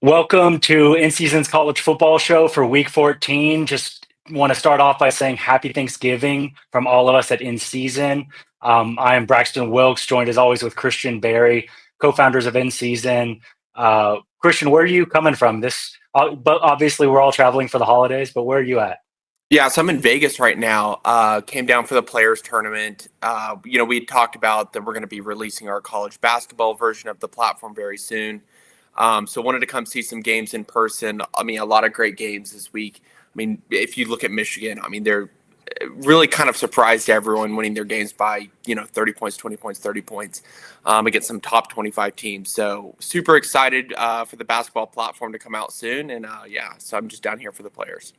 Welcome to INSZN's College Football Show for Week 14. Just want to start off by saying Happy Thanksgiving from all of us at INSZN. I am Braxton Wilkes, joined as always with Christian Berry, co-founders of INSZN. Christian, where are you coming from? But obviously we're all traveling for the holidays, but where are you at? Yeah, so I'm in Vegas right now. Came down for the Players Tournament. We talked about that we're going to be releasing our college basketball version of the platform very soon. So wanted to come see some games in person. I mean, a lot of great games this week. I mean, if you look at Michigan, I mean, they're really kind of surprised everyone winning their games by, 30 points, 20 points, 30 points against some top 25 teams. So super excited for the basketball platform to come out soon. And so I'm just down here for the players.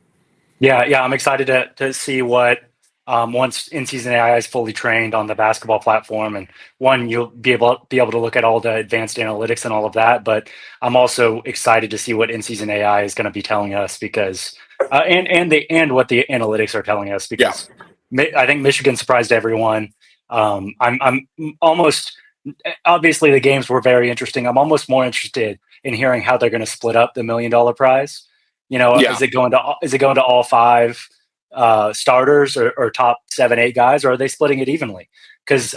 Yeah, I'm excited to see what once in-season AI is fully trained on the basketball platform, and you'll be able to look at all the advanced analytics and all of that. But I'm also excited to see what in-season AI is going to be telling us because and what the analytics are telling us because I think Michigan surprised everyone. I'm almost obviously the games were very interesting. I'm almost more interested in hearing how they're going to split up the $1 million prize. Yeah. Is it going to all five starters or top 7, 8 guys, or are they splitting it evenly? Because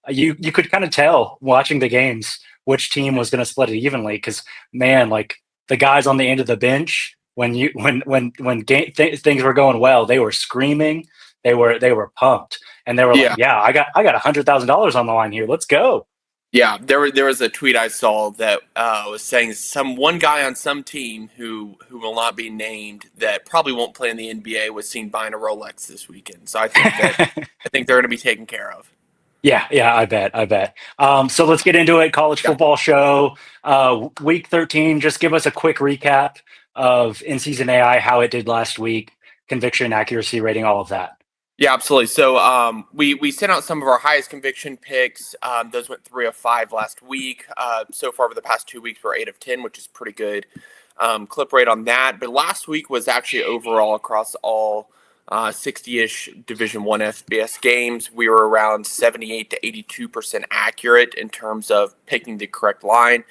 you could kind of tell watching the games which team was going to split it evenly. Because man, like the guys on the end of the bench when things were going well, they were screaming, they were pumped, and they were like, "Yeah, I got $100,000 on the line here. Let's go." Yeah, there was a tweet I saw that was saying one guy on some team who will not be named that probably won't play in the NBA was seen buying a Rolex this weekend. So I think they're going to be taken care of. Yeah, I bet. So let's get into it. College Football Show, Week 13. Just give us a quick recap of in-season AI, how it did last week, conviction, accuracy rating, all of that. Yeah, absolutely. So we sent out some of our highest conviction picks. Those went 3 of 5 last week. So far over the past 2 weeks, we're 8 of 10, which is pretty good clip rate on that. But last week was actually overall across all 60-ish Division I FBS games. We were around 78 to 82% accurate in terms of picking the correct line.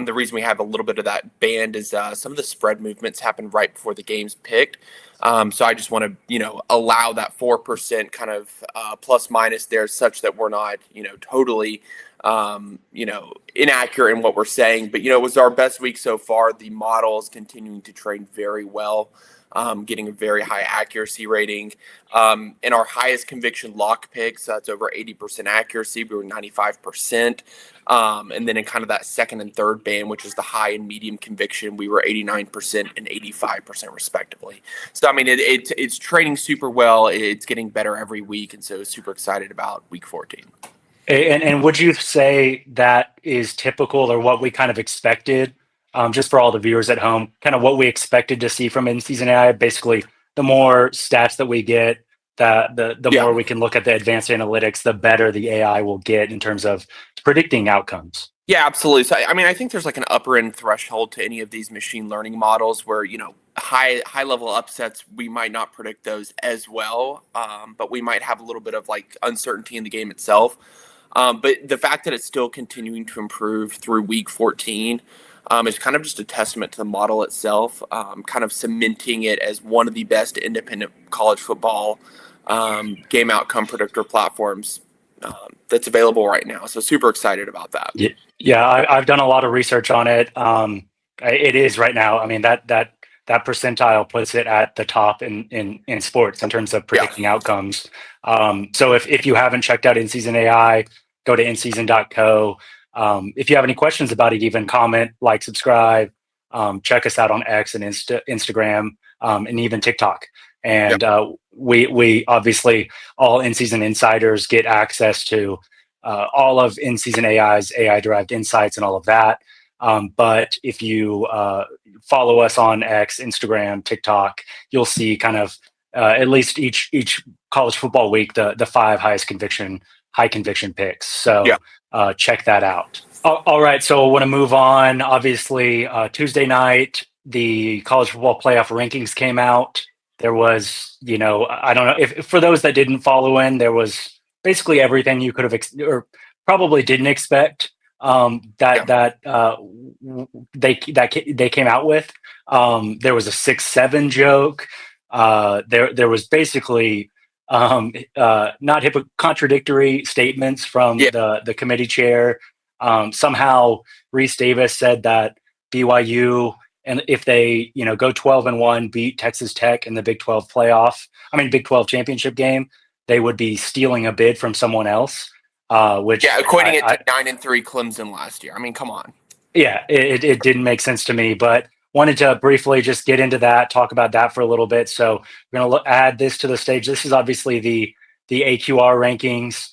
The reason we have a little bit of that band is some of the spread movements happened right before the game's picked. So I just want to, allow that 4% kind of plus minus there such that we're not, totally, inaccurate in what we're saying. But, it was our best week so far. The model is continuing to train very well. Getting a very high accuracy rating. In our highest conviction lock picks, that's over 80% accuracy. We were 95%. And then in kind of that second and third band, which is the high and medium conviction, we were 89% and 85% respectively. So, I mean, it's training super well. It's getting better every week. And so super excited about week 14. And would you say that is typical or what we kind of expected? Just for all the viewers at home, kind of what we expected to see from in-season AI. Basically, the more stats that we get, the more we can look at the advanced analytics, the better the AI will get in terms of predicting outcomes. Yeah, absolutely. So, I mean, I think there's like an upper end threshold to any of these machine learning models where, high level upsets, we might not predict those as well, but we might have a little bit of like uncertainty in the game itself. But the fact that it's still continuing to improve through week 14 is kind of just a testament to the model itself, kind of cementing it as one of the best independent college football game outcome predictor platforms that's available right now. So super excited about that. Yeah, I've done a lot of research on it. It is right now. I mean, that percentile puts it at the top in sports in terms of predicting outcomes. So if you haven't checked out in-season AI, go to inseason.co. If you have any questions about it, even comment, like, subscribe, check us out on X and Instagram, and even TikTok. And we obviously, all in-season insiders get access to all of in-season AI's AI-derived insights and all of that. But if you follow us on X, Instagram, TikTok, you'll see kind of at least each college football week the 5 high conviction picks. So check that out. All right, so I want to move on. Obviously, Tuesday night, the college football playoff rankings came out. There was, I don't know if for those that didn't follow in, there was basically everything you could have or probably didn't expect they came out with. There was a 6-7 joke. There was basically contradictory statements from the committee chair. Somehow Reese Davis said that BYU, and if they go 12-1, beat Texas Tech in the Big 12 Big 12 championship game, they would be stealing a bid from someone else. Equating it to 9-3 Clemson last year. I mean, come on. Yeah, it didn't make sense to me, but wanted to briefly just get into that, talk about that for a little bit. So we're going to add this to the stage. This is obviously the AQR rankings,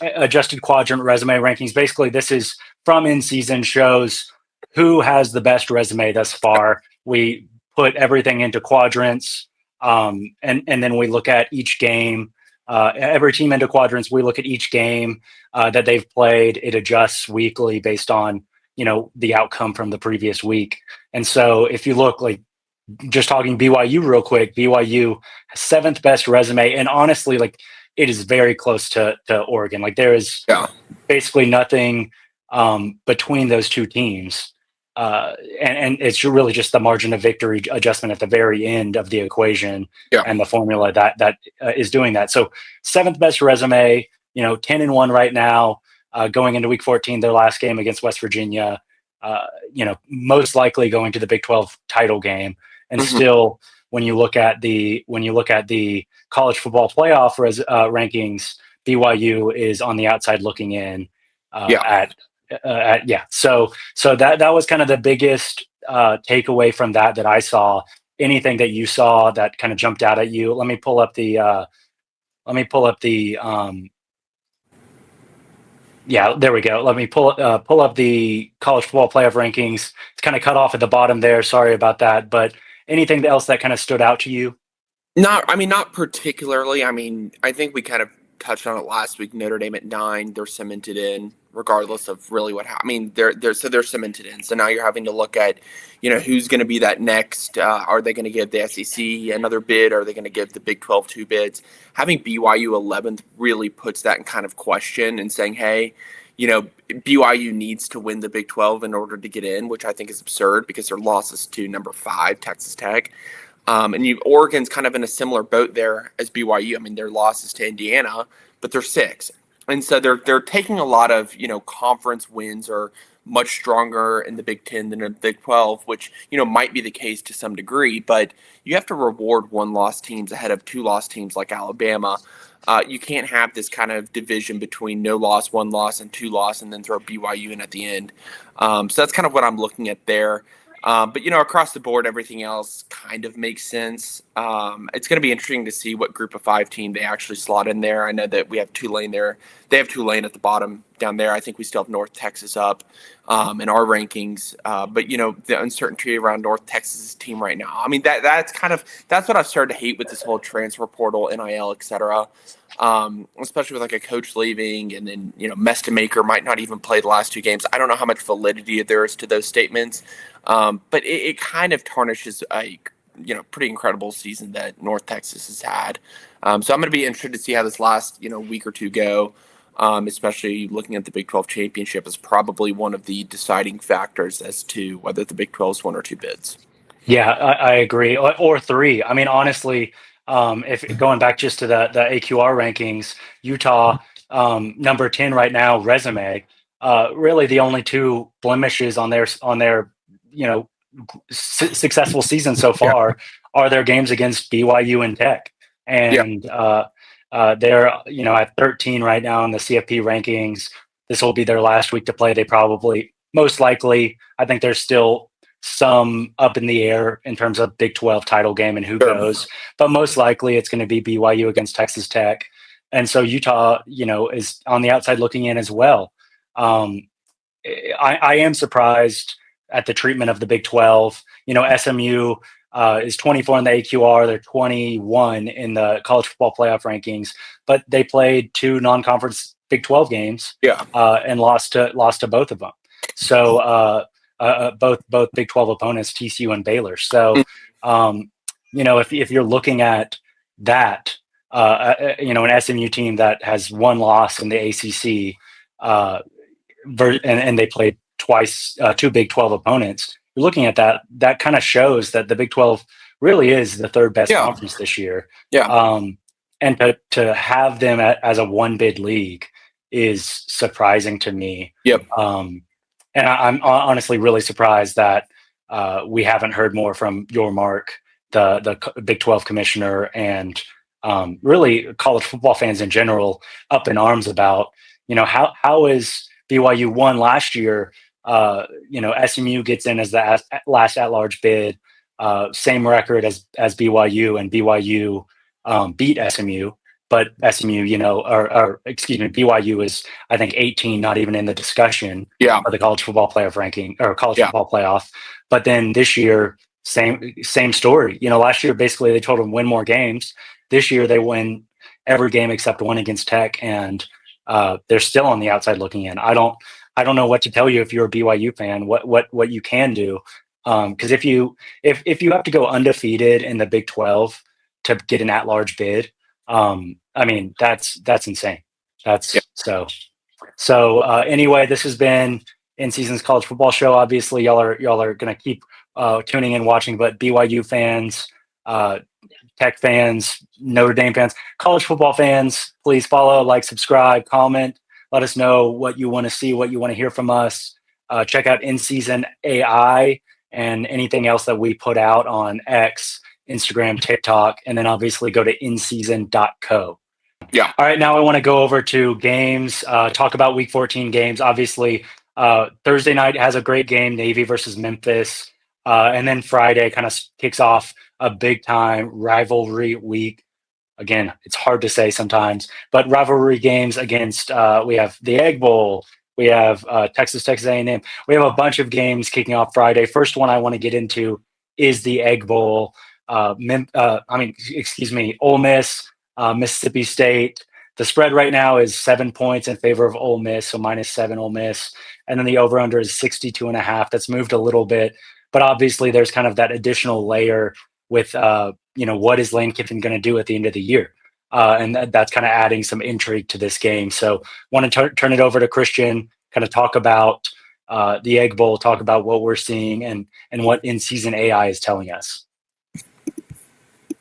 Adjusted-Quadrant Resume rankings. Basically, this is from in-season, shows who has the best resume thus far. We put everything into quadrants, and then we look at each game. Every team into quadrants. We look at each game that they've played. It adjusts weekly based on the outcome from the previous week. And so if you look, like, just talking BYU real quick, BYU has 7th best resume, and honestly, like, it is very close to Oregon. Like, there is basically nothing between those two teams. And it's really just the margin of victory adjustment at the very end of the equation and the formula that is doing that. So 7th best resume, 10-1 right now, going into week 14, their last game against West Virginia, most likely going to the Big 12 title game. And still, when you look at the college football playoff rankings, BYU is on the outside looking in So that was kind of the biggest takeaway from that I saw. Anything that you saw that kind of jumped out at you? Let me pull up the there we go. Let me pull up the college football playoff rankings. It's kind of cut off at the bottom there. Sorry about that. But anything else that kind of stood out to you? Not particularly. I mean, I think we kind of touched on it last week. Notre Dame at 9, they're cemented in, regardless of really what happened. I mean, they're cemented in. So now you're having to look at, who's going to be that next. Are they going to give the SEC another bid? Are they going to give the Big 12 2 bids? Having BYU 11th really puts that in kind of question and saying, hey, BYU needs to win the Big 12 in order to get in, which I think is absurd because their losses to number 5, Texas Tech. Oregon's kind of in a similar boat there as BYU. I mean, their losses to Indiana, but they're 6. And so they're taking a lot of, conference wins are much stronger in the Big 10 than in the Big 12, which, might be the case to some degree, but you have to reward 1-loss teams ahead of 2-loss teams like Alabama. You can't have this kind of division between no loss, 1 loss, and 2 loss, and then throw BYU in at the end. So that's kind of what I'm looking at there. But, across the board, everything else kind of makes sense. It's going to be interesting to see what group of 5 team they actually slot in there. I know that we have Tulane there. They have Tulane at the bottom down there. I think we still have North Texas up in our rankings. But, the uncertainty around North Texas' team right now. I mean, that's what I've started to hate with this whole transfer portal, NIL, et cetera. Especially with like a coach leaving and then, Mestamaker might not even play the last 2 games. I don't know how much validity there is to those statements. But it kind of tarnishes a pretty incredible season that North Texas has had. So I'm going to be interested to see how this last week or 2 go. Especially looking at the Big 12 championship is probably one of the deciding factors as to whether the Big 12 is 1 or 2 bids. Yeah, I agree. Or 3. I mean, honestly, if going back just to the AQR rankings, Utah number 10 right now, resume. Really, the only 2 blemishes on their successful season so far are their games against BYU and Tech, and they're at 13 right now in the CFP rankings. This will be their last week to play. They most likely, I think there's still some up in the air in terms of Big 12 title game and who goes, but most likely it's going to be BYU against Texas Tech, and so Utah, is on the outside looking in as well. I am surprised at the treatment of the Big 12. SMU is 24 in the AQR. They're 21 in the college football playoff rankings, but they played 2 non-conference Big 12 games and lost to both of them. So both Big 12 opponents, TCU and Baylor. So, if you're looking at that, an SMU team that has 1 loss in the ACC, and they played twice, two Big 12 opponents. You're looking at that kind of shows that the Big 12 really is the third best conference this year. And to have them as a one bid league is surprising to me. And I'm honestly really surprised that we haven't heard more from your Mark, the Big 12 commissioner, and really college football fans in general up in arms about, how is BYU won last year? SMU gets in as the last at-large bid, same record as BYU, and BYU beat SMU. But SMU, BYU is, I think, 18, not even in the discussion of the college football playoff ranking or college football playoff. But then this year, same story. Last year, basically, they told them win more games. This year, they win every game except one against Tech, and they're still on the outside looking in. I don't know what to tell you if you're a BYU fan. What you can do, because if you have to go undefeated in the Big 12 to get an at-large bid. That's insane. So anyway, this has been INSZN's College Football Show. Obviously, y'all are going to keep tuning in, watching, but BYU fans, Tech fans, Notre Dame fans, college football fans, please follow, like, subscribe, comment. Let us know what you want to see, what you want to hear from us. Check out INSZN AI and anything else that we put out on X, Instagram, TikTok, and then obviously go to inseason.co. All right, now I want to go over to games, talk about Week 14 games. Obviously, Thursday night has a great game, Navy versus Memphis. And then Friday kind of kicks off a big-time rivalry week. Again, it's hard to say sometimes, but rivalry games against, we have the Egg Bowl, we have Texas A&M. We have a bunch of games kicking off Friday. First one I want to get into is the Egg Bowl. Ole Miss, Mississippi State. The spread right now is 7 points in favor of Ole Miss, so -7 Ole Miss. And then the over-under is 62.5. That's moved a little bit, but obviously there's kind of that additional layer with, what is Lane Kiffin going to do at the end of the year? And that's kind of adding some intrigue to this game. So want to turn it over to Christian, kind of talk about the Egg Bowl, talk about what we're seeing and what INSZN AI is telling us.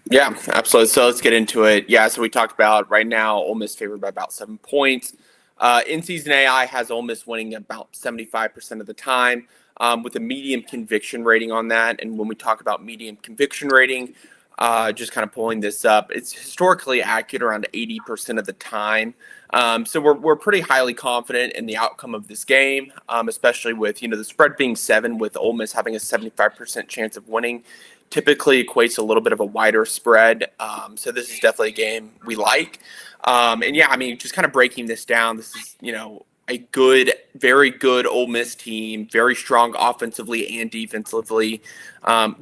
Yeah, absolutely. So let's get into it. Yeah, so we talked about right now, Ole Miss favored by about 7 points. INSZN AI has Ole Miss winning about 75% of the time, with a medium conviction rating on that. And when we talk about medium conviction rating, just kind of pulling this up, it's historically accurate around 80% of the time. So we're pretty highly confident in the outcome of this game, especially with, the spread being 7, with Ole Miss having a 75% chance of winning. Typically equates to a little bit of a wider spread. So this is definitely a game we like. Just kind of breaking this down, this is, a very good Ole Miss team, very strong offensively and defensively,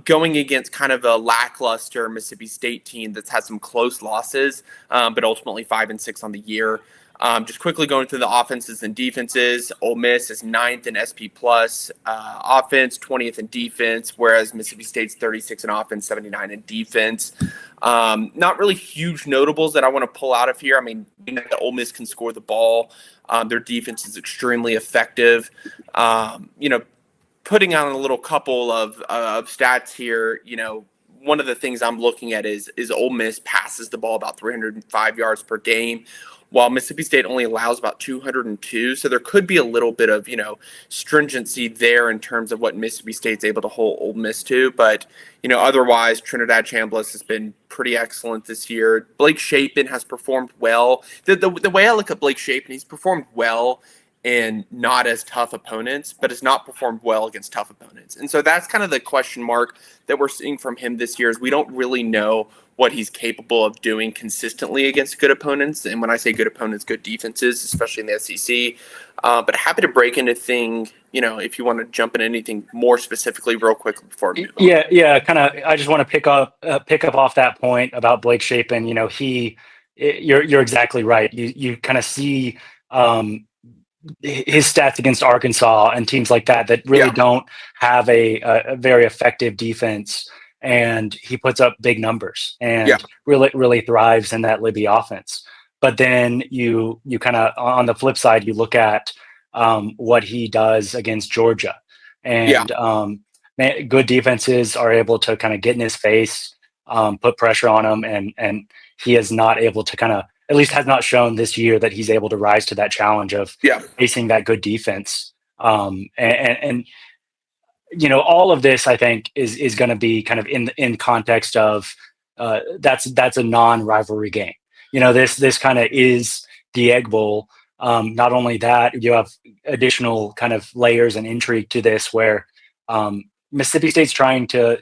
going against kind of a lackluster Mississippi State team that's had some close losses, but ultimately 5-6 on the year. Just quickly going through the offenses and defenses, Ole Miss is 9th in SP plus offense, 20th in defense, whereas Mississippi State's 36 in offense, 79 in defense. Not really huge notables that I want to pull out of here. We know that Ole Miss can score the ball. Their defense is extremely effective. Putting on a little couple of stats here, one of the things I'm looking at is Ole Miss passes the ball about 305 yards per game, while Mississippi State only allows about 202. So there could be a little bit of, stringency there in terms of what Mississippi State's able to hold Ole Miss to. But, otherwise, Trinidad Chambliss has been pretty excellent this year. Blake Shapen has performed well. The way I look at Blake Shapen, he's performed well in not as tough opponents, but has not performed well against tough opponents. And so that's kind of the question mark that we're seeing from him this year, is we don't really know what he's capable of doing consistently against good opponents. And when I say good opponents, good defenses, especially in the SEC. But happy to break into if you want to jump in anything more specifically real quick before we move on. Yeah. Kind of, I just want to pick up off that point about Blake Shapen. You're exactly right. You kind of see his stats against Arkansas and teams like that really don't have a very effective defense, and he puts up big numbers and really thrives in that Libby offense. But then you kind of, on the flip side, you look at what he does against Georgia. And good defenses are able to kind of get in his face, put pressure on him, and he is not able to kind of, at least has not shown this year that he's able to rise to that challenge of facing that good defense. And all of this, I think, is going to be kind of in context of that's a non-rivalry game. This kind of is the Egg Bowl. Not only that, you have additional kind of layers and intrigue to this, where Mississippi State's trying to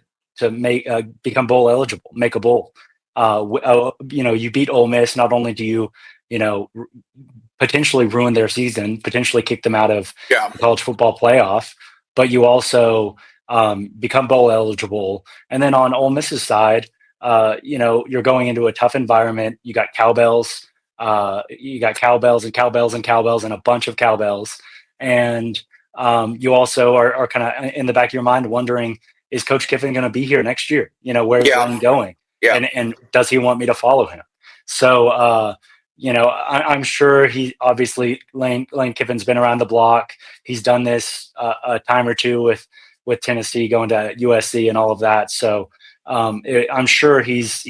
make become bowl eligible, make a bowl. You beat Ole Miss. Not only do you potentially ruin their season, potentially kick them out of the college football playoff, but you also become bowl eligible. And then on Ole Miss's side, you're going into a tough environment. You got cowbells. You got cowbells and cowbells and cowbells and a bunch of cowbells. And you also are kind of in the back of your mind wondering, is Coach Kiffin going to be here next year? Where's Lane going? Yeah. And does he want me to follow him? So, I'm sure he Lane Kiffin's been around the block. He's done this a time or two with Tennessee, going to USC and all of that. So I'm sure he's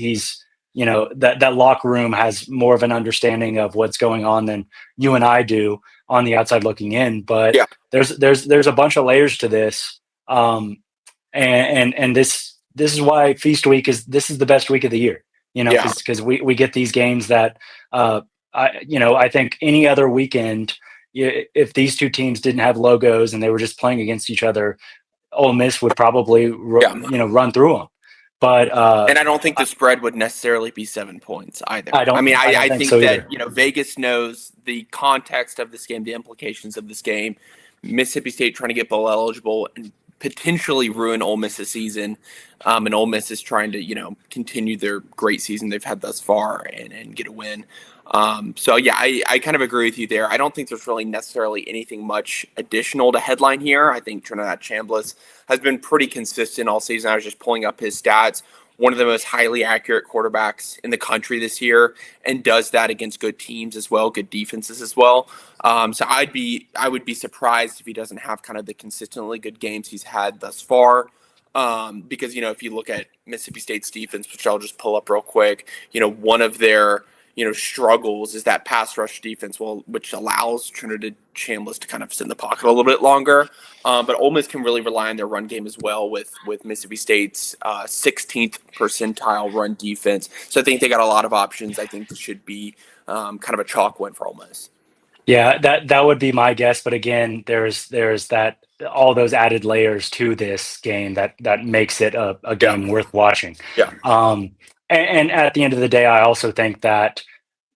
that locker room has more of an understanding of what's going on than you and I do on the outside looking in. But there's a bunch of layers to this, and this is why Feast Week is the best week of the year. Because we get these games that I think any other weekend, if these two teams didn't have logos and they were just playing against each other, Ole Miss would probably run through them. But and I don't think the spread would necessarily be 7 points either. I think so that either. Vegas knows the context of this game, the implications of this game. Mississippi State trying to get bowl eligible and potentially ruin Ole Miss's season, and Ole Miss is trying to continue their great season they've had thus far and get a win. I kind of agree with you there. I don't think there's really necessarily anything much additional to headline here. I think Trinidad Chambliss has been pretty consistent all season. I was just pulling up his stats. One of the most highly accurate quarterbacks in the country this year, and does that against good teams as well, good defenses as well. So I would be surprised if he doesn't have kind of the consistently good games he's had thus far. Because if you look at Mississippi State's defense, which I'll just pull up real quick, one of their struggles is that pass rush defense, which allows Trinidad Chambliss to kind of sit in the pocket a little bit longer. But Ole Miss can really rely on their run game as well with Mississippi State's 16th percentile run defense. So I think they got a lot of options. I think this should be kind of a chalk win for Ole Miss. Yeah, that would be my guess. But again, there's that all those added layers to this game that makes it a game worth watching. Yeah. And at the end of the day, I also think that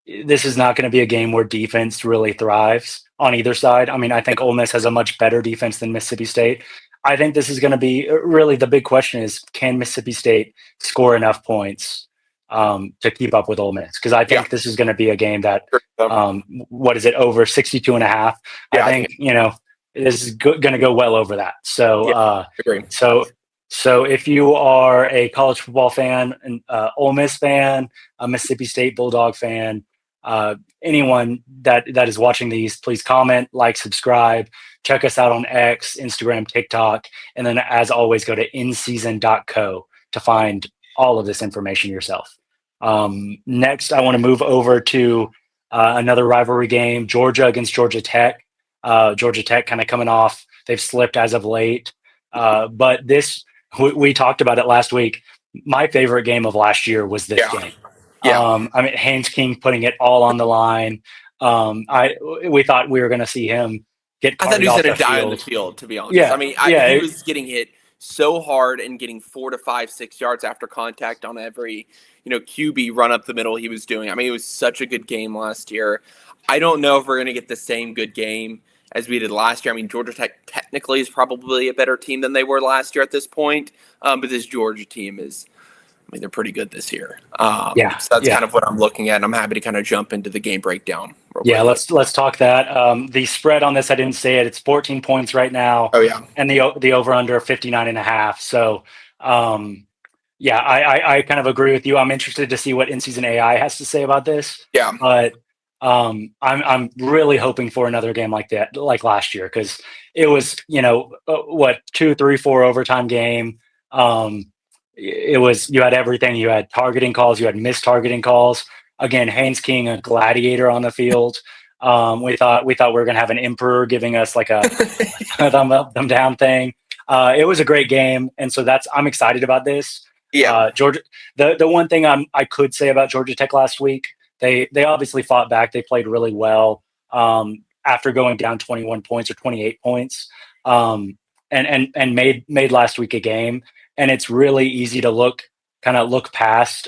this is not going to be a game where defense really thrives on either side. I mean, I think Ole Miss has a much better defense than Mississippi State. I think this is going to be really the big question is, can Mississippi State score enough points to keep up with Ole Miss? Because I think this is going to be a game that, what is it, over 62.5? I think, this is going to go well over that. So, So if you are a college football fan, an Ole Miss fan, a Mississippi State Bulldog fan, anyone that is watching these, please comment, like, subscribe, check us out on X, Instagram, TikTok, and then as always, go to INSZN.co to find all of this information yourself. Next, I want to move over to another rivalry game, Georgia against Georgia Tech. Georgia Tech kind of coming off, they've slipped as of late, but we talked about it last week. My favorite game of last year was this game. Yeah. Haynes King putting it all on the line. We thought we were going to see him get. I thought he was going to die on the field, to be honest. Yeah. He was getting hit so hard and getting 4 to 5, 6 yards after contact on every, QB run up the middle he was doing. It was such a good game last year. I don't know if we're going to get the same good game as we did last year. Georgia Tech technically is probably a better team than they were last year at this point. But this Georgia team is, they're pretty good this year. So that's kind of what I'm looking at. And I'm happy to kind of jump into the game breakdown. Yeah, let's talk that. The spread on this, I didn't say it. It's 14 points right now. Oh, yeah. And the over-under 59.5. So, I kind of agree with you. I'm interested to see what INSZN AI has to say about this. Yeah. But I'm really hoping for another game like that, like last year, because it was, 2, 3, 4 overtime game. It was, you had everything. You had targeting calls, you had missed targeting calls. Again, Haynes King, a gladiator on the field. We thought we were gonna have an emperor giving us like a thumb up, thumb down thing. It was a great game, and so I'm excited about this. Yeah. Georgia. The one thing I could say about Georgia Tech last week, they obviously fought back. They played really well after going down 21 points or 28 points, and made last week a game. And it's really easy to look past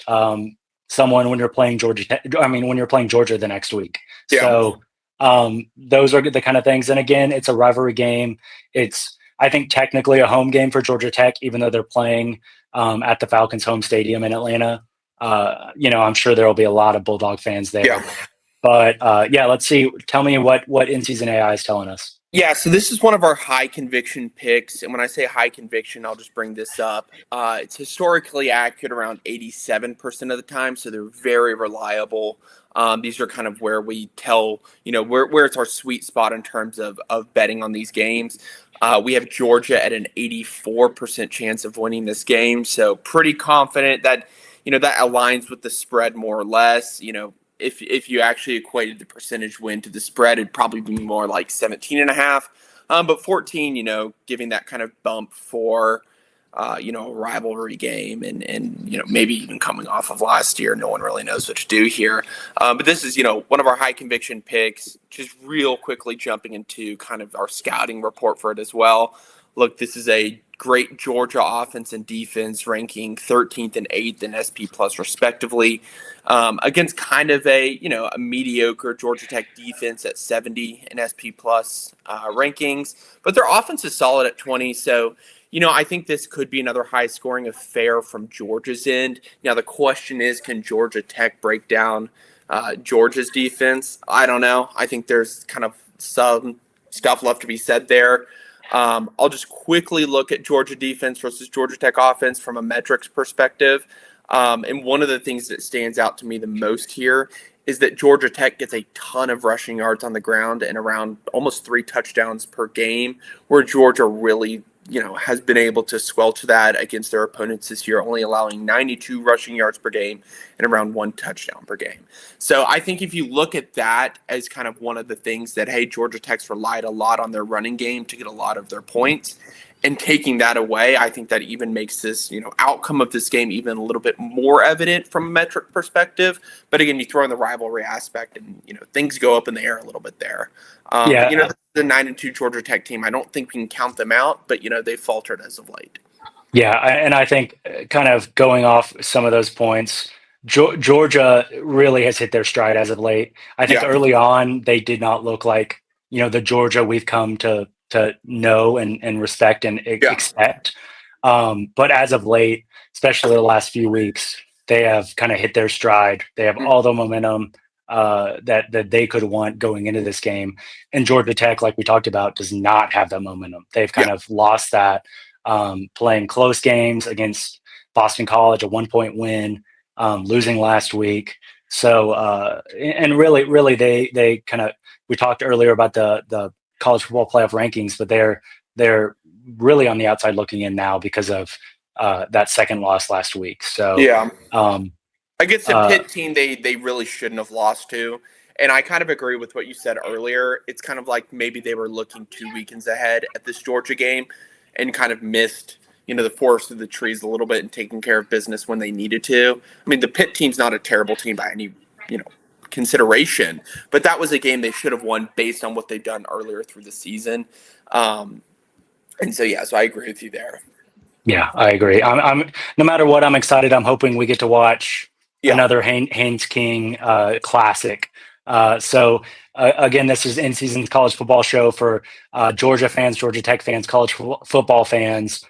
someone when you're playing Georgia Tech. I mean, when you're playing Georgia the next week. Yeah. So those are the kind of things. And again, it's a rivalry game. It's, I think, technically a home game for Georgia Tech, even though they're playing at the Falcons' home stadium in Atlanta. I'm sure there will be a lot of Bulldog fans there. Yeah. But let's see. Tell me what INSZN AI is telling us. Yeah, so this is one of our high conviction picks. And when I say high conviction, I'll just bring this up. It's historically accurate around 87% of the time, so they're very reliable. These are kind of where we tell, where it's our sweet spot in terms of betting on these games. We have Georgia at an 84% chance of winning this game, so pretty confident that, that aligns with the spread more or less. If you actually equated the percentage win to the spread, it'd probably be more like 17.5. But 14, giving that kind of bump for, a rivalry game and maybe even coming off of last year. No one really knows what to do here. But this is, one of our high conviction picks. Just real quickly jumping into kind of our scouting report for it as well. Look, this is a great Georgia offense and defense, ranking 13th and 8th in SP Plus respectively, against kind of a mediocre Georgia Tech defense at 70 in SP Plus rankings. But their offense is solid at 20, so I think this could be another high-scoring affair from Georgia's end. Now the question is, can Georgia Tech break down Georgia's defense? I don't know. I think there's kind of some stuff left to be said there. I'll just quickly look at Georgia defense versus Georgia Tech offense from a metrics perspective. And one of the things that stands out to me the most here is that Georgia Tech gets a ton of rushing yards on the ground and around almost 3 touchdowns per game, where Georgia really, has been able to squelch that against their opponents this year, only allowing 92 rushing yards per game and around 1 touchdown per game. So I think if you look at that as kind of one of the things that, hey, Georgia Tech's relied a lot on their running game to get a lot of their points, and taking that away, I think that even makes this, outcome of this game even a little bit more evident from a metric perspective. But again, you throw in the rivalry aspect and, things go up in the air a little bit there. The 9-2 Georgia Tech team, I don't think we can count them out, but, they faltered as of late. Yeah, and I think kind of going off some of those points, Georgia really has hit their stride as of late. I think early on, they did not look like, the Georgia we've come to know and respect and expect. But as of late, especially the last few weeks, they have kind of hit their stride. They have all the momentum that they could want going into this game. And Georgia Tech, like we talked about, does not have that momentum. They've kind of lost that, playing close games against Boston College, a 1-point win, losing last week. So, and really they kind of, we talked earlier about the college football playoff rankings, but they're really on the outside looking in now because of that second loss last week. So against the Pitt team, they really shouldn't have lost to. And I kind of agree with what you said earlier. It's kind of like maybe they were looking 2 weekends ahead at this Georgia game and kind of missed, the forest of the trees a little bit and taking care of business when they needed to. I mean, the Pitt team's not a terrible team by any, consideration, but that was a game they should have won based on what they've done earlier through the season. And so I agree with you there. Yeah, I agree. I'm no matter what, I'm excited. I'm hoping we get to watch another Haynes King classic. So again, this is INSZN College Football Show for Georgia fans, Georgia Tech fans, college football fans.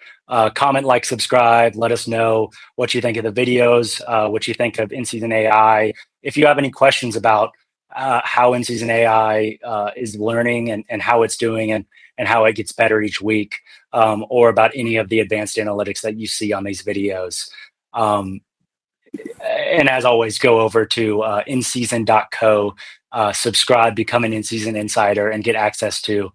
Comment, like, subscribe. Let us know what you think of the videos, what you think of INSZN AI. If you have any questions about how INSZN AI is learning and how it's doing and how it gets better each week, or about any of the advanced analytics that you see on these videos. And as always, go over to inseason.co subscribe, become an in-season insider, and get access to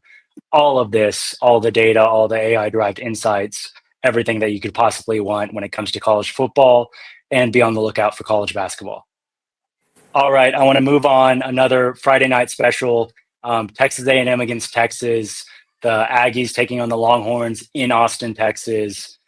all of this, all the data, all the AI-derived insights, everything that you could possibly want when it comes to college football, and be on the lookout for college basketball. All right, I want to move on. Another Friday night special, Texas A&M against Texas. The Aggies taking on the Longhorns in Austin, Texas.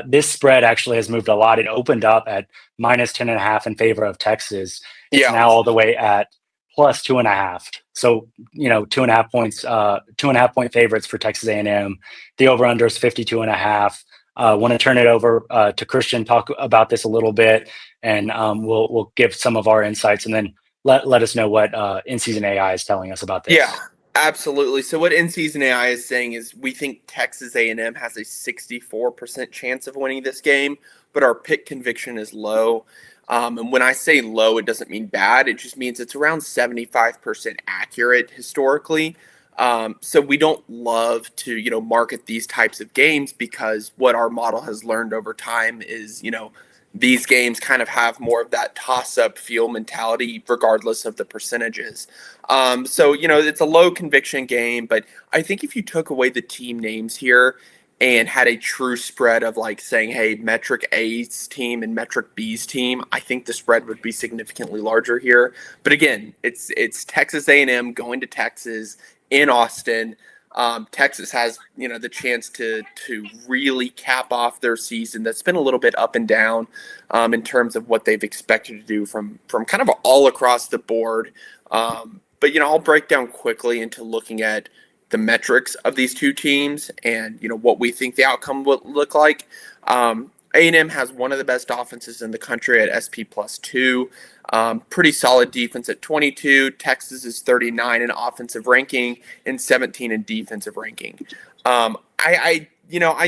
This spread actually has moved a lot. It opened up at minus 10.5 in favor of Texas. It's now all the way at plus 2.5. So, 2.5 points, 2.5 point favorites for Texas A&M. The over-under is 52.5. Want to turn it over to Christian, talk about this a little bit, and we'll give some of our insights, and then let us know what in-season AI is telling us about this. Yeah, absolutely. So what in-season AI is saying is we think Texas A&M has a 64% chance of winning this game, but our pick conviction is low. And when I say low, it doesn't mean bad. It just means it's around 75% accurate historically. So we don't love to, market these types of games, because what our model has learned over time is, these games kind of have more of that toss-up feel mentality regardless of the percentages. So, it's a low conviction game, but I think if you took away the team names here and had a true spread of like saying, hey, metric A's team and metric B's team, I think the spread would be significantly larger here. But again, it's Texas A&M going to Texas in Austin. Texas has, the chance to really cap off their season that's been a little bit up and down in terms of what they've expected to do from kind of all across the board. But, I'll break down quickly into looking at the metrics of these two teams and, what we think the outcome will look like. A&M has one of the best offenses in the country at SP +2. Pretty solid defense at 22. Texas is 39 in offensive ranking and 17 in defensive ranking. I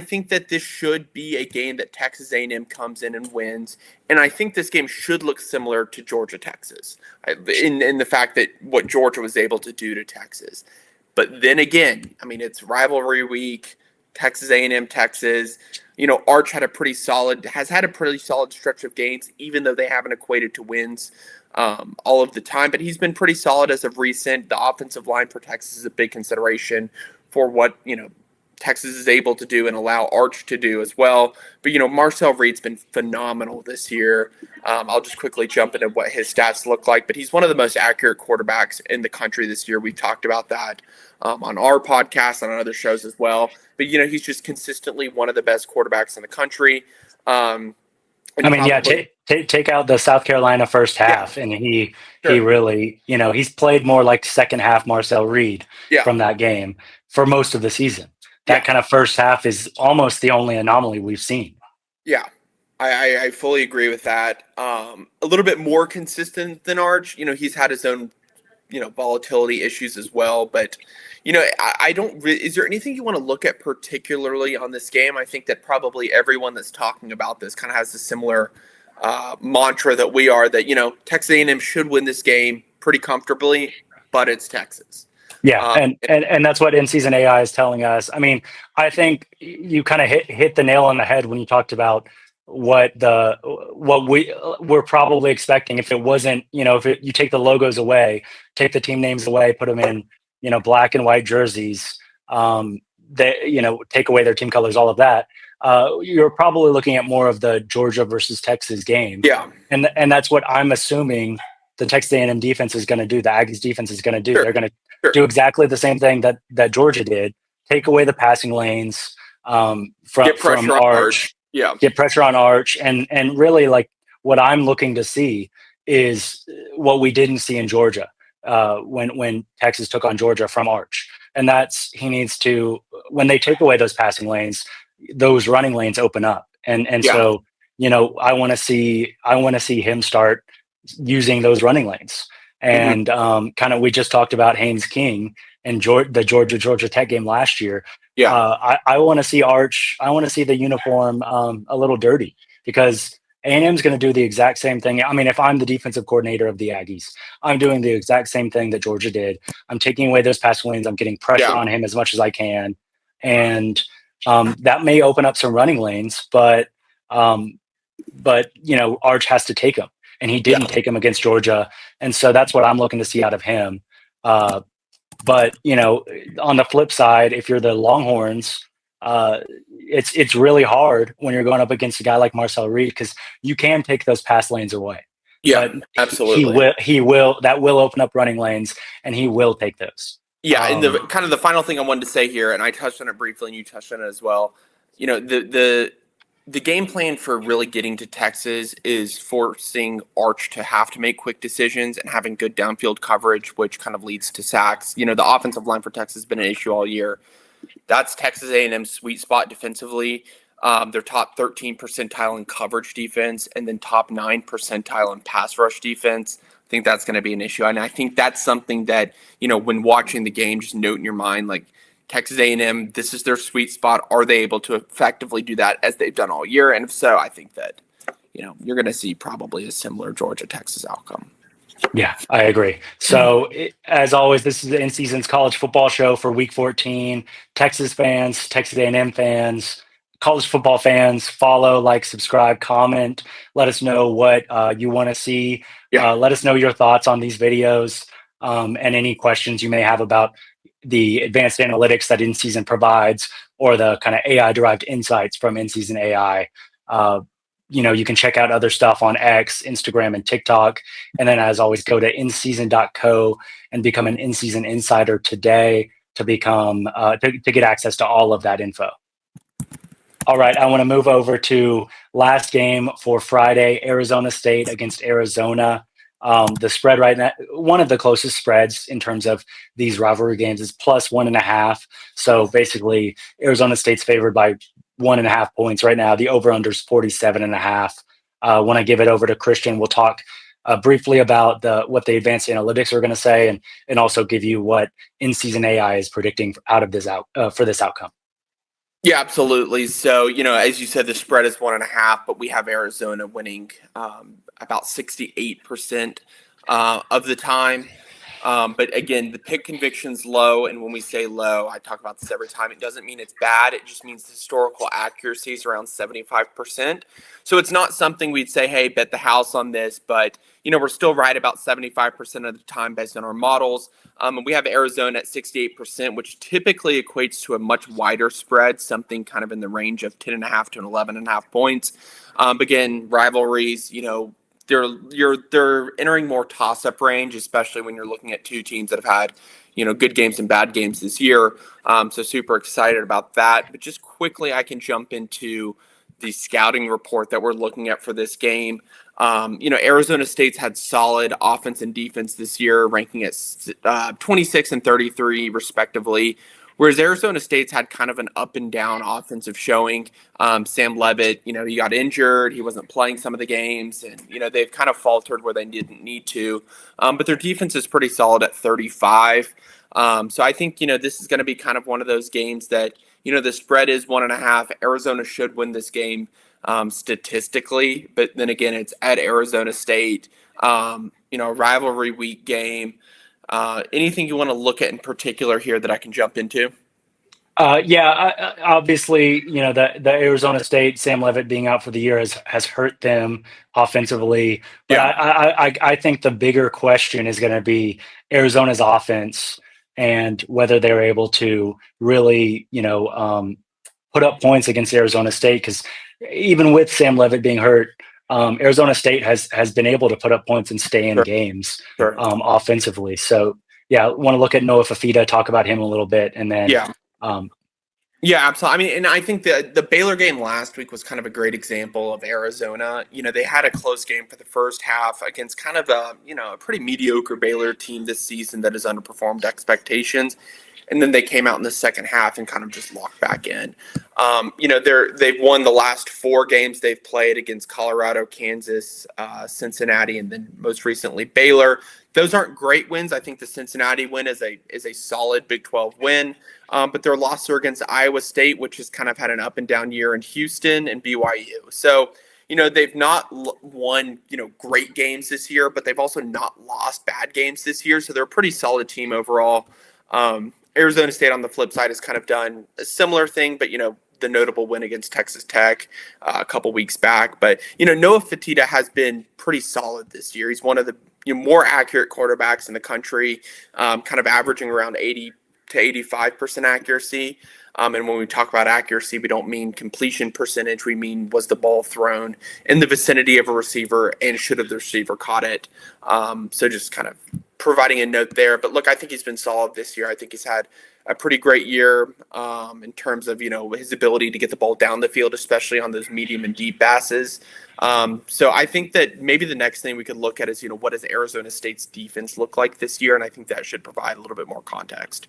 think that this should be a game that Texas A&M comes in and wins, and I think this game should look similar to Georgia-Texas in the fact that what Georgia was able to do to Texas. But then again, it's rivalry week. Texas A&M, Texas. Arch has had a pretty solid stretch of games, even though they haven't equated to wins all of the time. But he's been pretty solid as of recent. The offensive line for Texas is a big consideration for what, Texas is able to do and allow Arch to do as well. But, Marcel Reed's been phenomenal this year. I'll just quickly jump into what his stats look like. But he's one of the most accurate quarterbacks in the country this year. We talked about that on our podcast, on other shows as well. But, he's just consistently one of the best quarterbacks in the country. Take out the South Carolina first half, and he really, he's played more like second half Marcel Reed from that game for most of the season. That kind of first half is almost the only anomaly we've seen. Yeah, I fully agree with that. A little bit more consistent than Arch. He's had his own, volatility issues as well. But, I don't really – is there anything you want to look at particularly on this game? I think that probably everyone that's talking about this kind of has a similar mantra that we are, that, Texas A&M should win this game pretty comfortably, but it's Texas. Yeah, and that's what in-season AI is telling us. I think you kind of hit the nail on the head when you talked about what we're probably expecting if it wasn't, you take the logos away, take the team names away, put them in, black and white jerseys, take away their team colors, all of that. You're probably looking at more of the Georgia versus Texas game. Yeah, and that's what I'm assuming the Texas A&M defense is going to do. The Aggies defense is going to do. Sure. They're going to do exactly the same thing that Georgia did. Take away the passing lanes from Arch. Yeah. Get pressure on Arch. And really, like, what I'm looking to see is what we didn't see in Georgia when Texas took on Georgia from Arch. And that's, he needs to, when they take away those passing lanes, those running lanes open up. So, I want to see him start using those running lanes. And kind of, we just talked about Haynes King and the Georgia Tech game last year. Yeah, I want to see Arch. I want to see the uniform a little dirty, because A&M's going to do the exact same thing. If I'm the defensive coordinator of the Aggies, I'm doing the exact same thing that Georgia did. I'm taking away those passing lanes. I'm getting pressure on him as much as I can, and that may open up some running lanes. But Arch has to take them. and he didn't take him against Georgia. And so that's what I'm looking to see out of him. But on the flip side, if you're the Longhorns, it's really hard when you're going up against a guy like Marcel Reed, because you can take those pass lanes away. Yeah, but absolutely. He will that will open up running lanes, and he will take those. Yeah, and the kind of the final thing I wanted to say here, and I touched on it briefly, and you touched on it as well. The game plan for really getting to Texas is forcing Arch to have to make quick decisions and having good downfield coverage, which kind of leads to sacks. The offensive line for Texas has been an issue all year. That's Texas A&M's sweet spot defensively. They're top 13 percentile in coverage defense, and then top 9 percentile in pass rush defense. I think that's going to be an issue, and I think that's something that when watching the game, just note in your mind, like, Texas A&M, this is their sweet spot. Are they able to effectively do that as they've done all year? And if so, I think that you're going to see probably a similar Georgia-Texas outcome. Yeah, I agree. So, as always, this is the INSZN's College Football Show for Week 14. Texas fans, Texas A&M fans, college football fans, follow, like, subscribe, comment. Let us know what you want to see. Let us know your thoughts on these videos, and any questions you may have about the advanced analytics that INSZN provides, or the kind of AI-derived insights from INSZN AI. You can check out other stuff on X, Instagram, and TikTok. And then, as always, go to INSZN.co and become an INSZN insider today to become to get access to all of that info. All right, I want to move over to last game for Friday, Arizona State against Arizona. The spread right now, one of the closest spreads in terms of these rivalry games, is +1.5. So basically, Arizona State's favored by 1.5 points right now. The over/under is 47.5. When I give it over to Christian, we'll talk briefly about what the advanced analytics are going to say, and also give you what INSZN AI is predicting out of this for this outcome. Yeah, absolutely. So, as you said, the spread is 1.5, but we have Arizona winning about 68% of the time. But again, the pick conviction's low, and when we say low, I talk about this every time. It doesn't mean it's bad. It just means the historical accuracy is around 75%. So it's not something we'd say, hey, bet the house on this, but we're still right about 75% of the time based on our models. And we have Arizona at 68%, which typically equates to a much wider spread, something kind of in the range of 10.5 to 11.5 points. Again, rivalries, they're entering more toss-up range, especially when you're looking at two teams that have had, good games and bad games this year. So super excited about that. But just quickly, I can jump into the scouting report that we're looking at for this game. Arizona State's had solid offense and defense this year, ranking at 26 and 33 respectively. Whereas Arizona State's had kind of an up and down offensive showing. Sam Leavitt, he got injured. He wasn't playing some of the games, and, they've kind of faltered where they didn't need to. But their defense is pretty solid at 35. So I think, this is going to be kind of one of those games that, the spread is 1.5. Arizona should win this game statistically. But then again, it's at Arizona State, rivalry week game. Anything you want to look at in particular here that I can jump into? Obviously, the Arizona State, Sam Leavitt being out for the year has hurt them offensively. But yeah. I think the bigger question is going to be Arizona's offense and whether they're able to really, put up points against Arizona State. Because even with Sam Leavitt being hurt, Arizona State has been able to put up points and stay in games offensively. So, I want to look at Noah Fafita, talk about him a little bit, and then Yeah, absolutely. I mean, and I think the Baylor game last week was kind of a great example of Arizona. They had a close game for the first half against kind of a pretty mediocre Baylor team this season that has underperformed expectations. And then they came out in the second half and kind of just locked back in. They've won the last 4 games they've played against Colorado, Kansas, Cincinnati, and then most recently Baylor. Those aren't great wins. I think the Cincinnati win is a solid Big 12 win. But their losses are against Iowa State, which has kind of had an up and down year, in Houston and BYU. So, they've not won, great games this year, but they've also not lost bad games this year. So they're a pretty solid team overall. Arizona State on the flip side has kind of done a similar thing, but, the notable win against Texas Tech a couple weeks back. But, Noah Fatita has been pretty solid this year. He's one of the more accurate quarterbacks in the country, kind of averaging around 80 to 85% accuracy. And when we talk about accuracy, we don't mean completion percentage. We mean, was the ball thrown in the vicinity of a receiver, and should have the receiver caught it? So just kind of providing a note there. But look, I think he's been solid this year. I think he's had a pretty great year in terms of, his ability to get the ball down the field, especially on those medium and deep passes. So I think that maybe the next thing we could look at is, what does Arizona State's defense look like this year? And I think that should provide a little bit more context.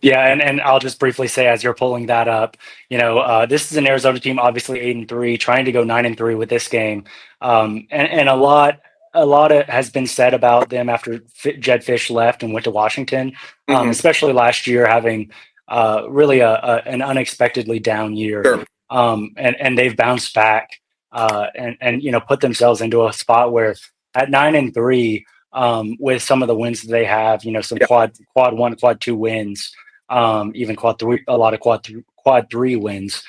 Yeah, and I'll just briefly say, as you're pulling that up, this is an Arizona team, obviously 8-3, trying to go 9-3 with this game, and a lot has been said about them after Jed Fish left and went to Washington, especially last year having really an unexpectedly down year, Sure. And they've bounced back and put themselves into a spot where at 9-3, with some of the wins that they have, some quad 1, quad 2 wins. Even quad 3, a lot of quad 3 wins.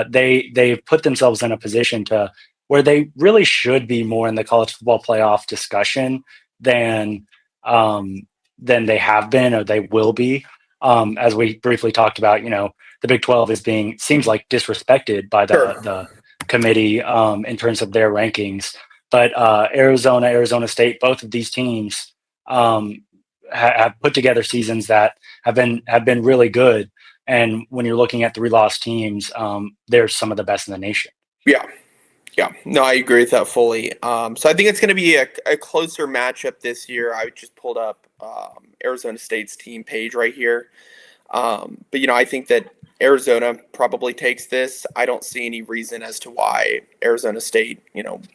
They've put themselves in a position to where they really should be more in the college football playoff discussion than they have been or they will be. As we briefly talked about, the Big 12 seems like disrespected by the committee in terms of their rankings. But Arizona State, both of these teams have put together seasons that have been really good. And when you're looking at 3-loss teams, they're some of the best in the nation. Yeah. No, I agree with that fully. So I think it's going to be a closer matchup this year. I just pulled up Arizona State's team page right here. But, I think that Arizona probably takes this. I don't see any reason as to why Arizona State,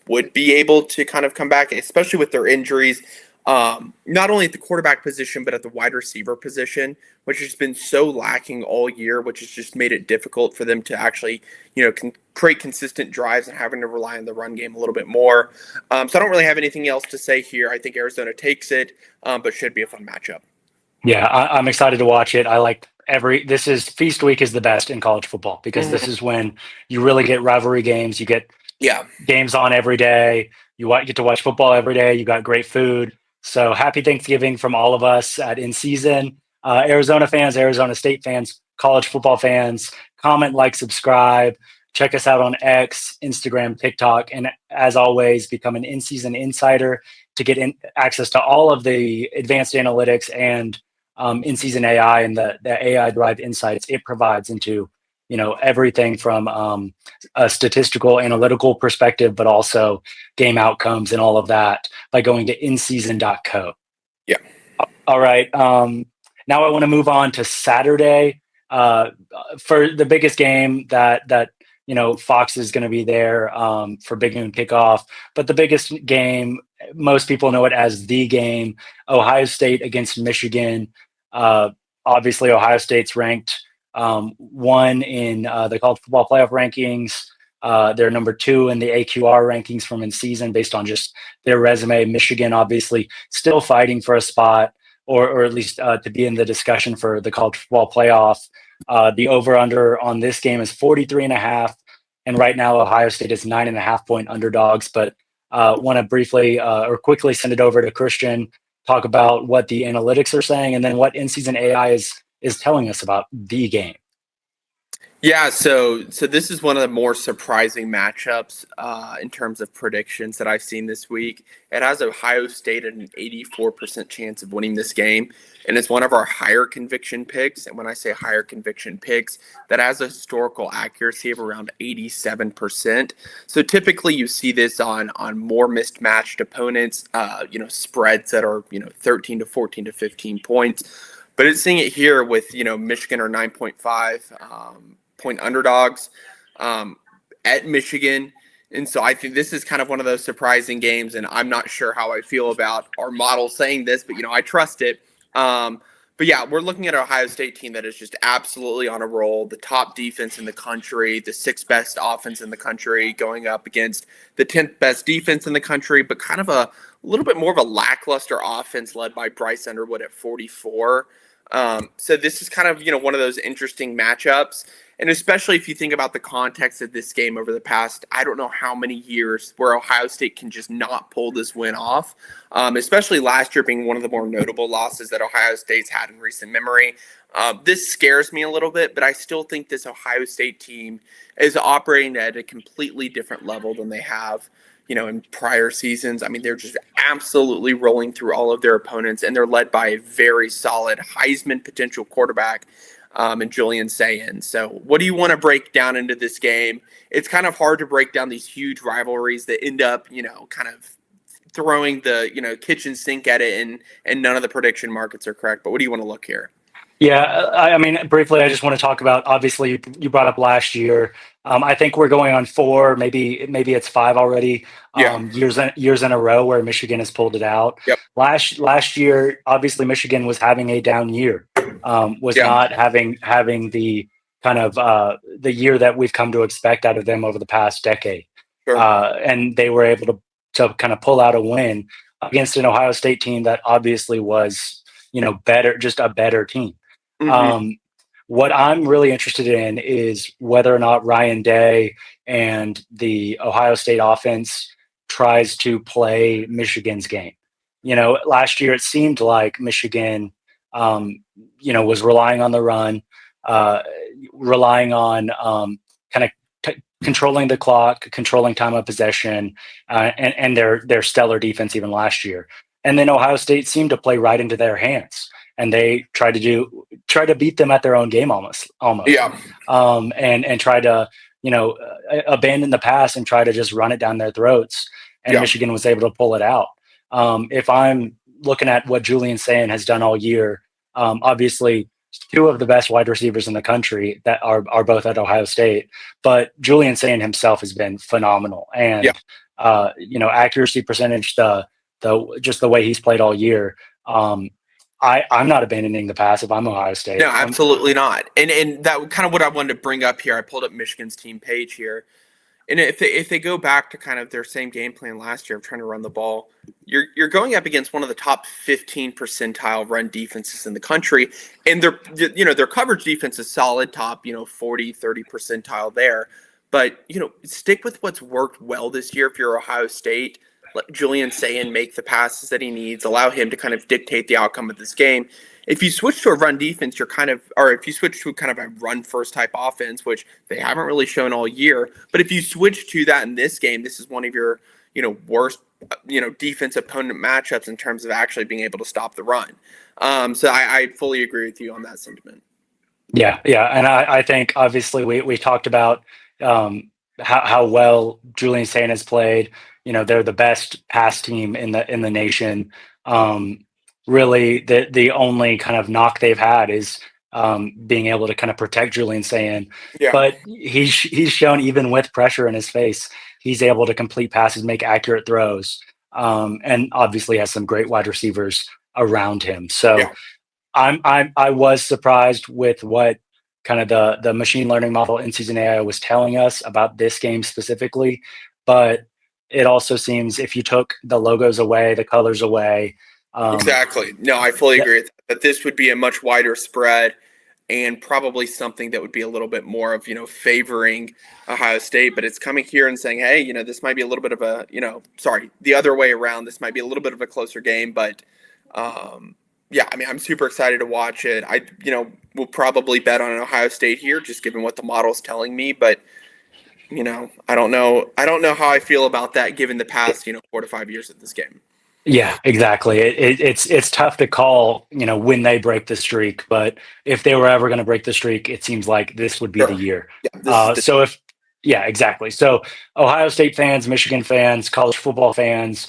would be able to kind of come back, especially with their injuries. Not only at the quarterback position, but at the wide receiver position, which has been so lacking all year, which has just made it difficult for them to actually, create consistent drives and having to rely on the run game a little bit more. So I don't really have anything else to say here. I think Arizona takes it, but should be a fun matchup. Yeah, I'm excited to watch it. I like Feast Week is the best in college football because this is when you really get rivalry games. You get games on every day. You get to watch football every day. You got great food. So happy Thanksgiving from all of us at INSZN. Arizona fans, Arizona State fans, college football fans, comment, like, subscribe. Check us out on X, Instagram, TikTok. And as always, become an INSZN insider to get access to all of the advanced analytics and INSZN AI and the AI-derived insights it provides into everything from a statistical analytical perspective, but also game outcomes and all of that by going to inseason.co. Yeah. All right. Now I want to move on to Saturday for the biggest game that Fox is going to be there for Big Noon Kickoff. But the biggest game, most people know it as the game, Ohio State against Michigan. Obviously, Ohio State's ranked 1 in the college football playoff rankings. They're number 2 in the AQR rankings from INSZN based on just their resume. Michigan, obviously, still fighting for a spot or at least to be in the discussion for the college football playoff. The over-under on this game is 43.5. And right now, Ohio State is 9.5-point underdogs. But want to briefly or quickly send it over to Christian, talk about what the analytics are saying, and then what INSZN AI is telling us about the game. Yeah, so this is one of the more surprising matchups in terms of predictions that I've seen this week. It has Ohio State at an 84% chance of winning this game, and it's one of our higher conviction picks. And when I say higher conviction picks, that has a historical accuracy of around 87%. So typically you see this on more mismatched opponents, spreads that are 13 to 14 to 15 points. But it's seeing it here with Michigan are 9.5 point underdogs at Michigan. And so I think this is kind of one of those surprising games, and I'm not sure how I feel about our model saying this, but I trust it. But yeah, we're looking at an Ohio State team that is just absolutely on a roll, the top defense in the country, the 6th best offense in the country, going up against the 10th best defense in the country, but kind of a little bit more of a lackluster offense led by Bryce Underwood at 44. So this is kind of, one of those interesting matchups. And especially if you think about the context of this game over the past, I don't know how many years, where Ohio State can just not pull this win off, especially last year being one of the more notable losses that Ohio State's had in recent memory. This scares me a little bit, but I still think this Ohio State team is operating at a completely different level than they have, in prior seasons. I mean, they're just absolutely rolling through all of their opponents, and they're led by a very solid Heisman potential quarterback in Julian Sayin. So what do you want to break down into this game? It's kind of hard to break down these huge rivalries that end up, kind of throwing the, kitchen sink at it, and none of the prediction markets are correct. But what do you want to look here? Yeah, I mean, briefly, I just want to talk about, obviously, you brought up last year. I think we're going on 4, maybe it's 5 already, years in a row where Michigan has pulled it out. Yep. Last year, obviously, Michigan was having a down year, not having the kind of the year that we've come to expect out of them over the past decade. Sure. And they were able to kind of pull out a win against an Ohio State team that obviously was, just a better team. Mm-hmm. What I'm really interested in is whether or not Ryan Day and the Ohio State offense tries to play Michigan's game. Last year it seemed like Michigan, was relying on the run, relying on kind of controlling the clock, controlling time of possession, and their stellar defense even last year. And then Ohio State seemed to play right into their hands. And they try to beat them at their own game almost. Yeah. And try to, abandon the pass and try to just run it down their throats. And Michigan was able to pull it out. If I'm looking at what Julian Sayin has done all year, obviously 2 of the best wide receivers in the country that are both at Ohio State, but Julian Sayin himself has been phenomenal. And, accuracy percentage, just the way he's played all year, I'm not abandoning the pass if I'm Ohio State. No, absolutely not. And that kind of what I wanted to bring up here. I pulled up Michigan's team page here. And if they go back to kind of their same game plan last year of trying to run the ball, you're going up against one of the top 15 percentile run defenses in the country. And their coverage defense is solid, top, 40, 30 percentile there. But, stick with what's worked well this year if you're Ohio State. Let Julian Sayin make the passes that he needs, allow him to kind of dictate the outcome of this game. If you switch to a run defense, if you switch to kind of a run first type offense, which they haven't really shown all year, but if you switch to that in this game, this is one of your, worst, defense opponent matchups in terms of actually being able to stop the run. So I fully agree with you on that sentiment. Yeah. And I think obviously we talked about how well Julian Sayin has played. They're the best pass team in the nation. Really, the only kind of knock they've had is being able to kind of protect Julian Sayin. Yeah. But he's shown, even with pressure in his face, he's able to complete passes, make accurate throws, and obviously has some great wide receivers around him. So I was surprised with what kind of the machine learning model INSZN AI was telling us about this game specifically, but it also seems if you took the logos away, the colors away. Exactly. No, I fully agree with that this would be a much wider spread and probably something that would be a little bit more of, favoring Ohio State. But it's coming here and saying, hey, this might be a little bit of a, the other way around. This might be a little bit of a closer game. But, I'm super excited to watch it. I will probably bet on Ohio State here, just given what the model's telling me. But, I don't know how I feel about that given the past, 4 to 5 years of this game. Yeah, exactly. It's tough to call, when they break the streak, but if they were ever going to break the streak, it seems like this would be the year. Yeah, exactly. So Ohio State fans, Michigan fans, college football fans,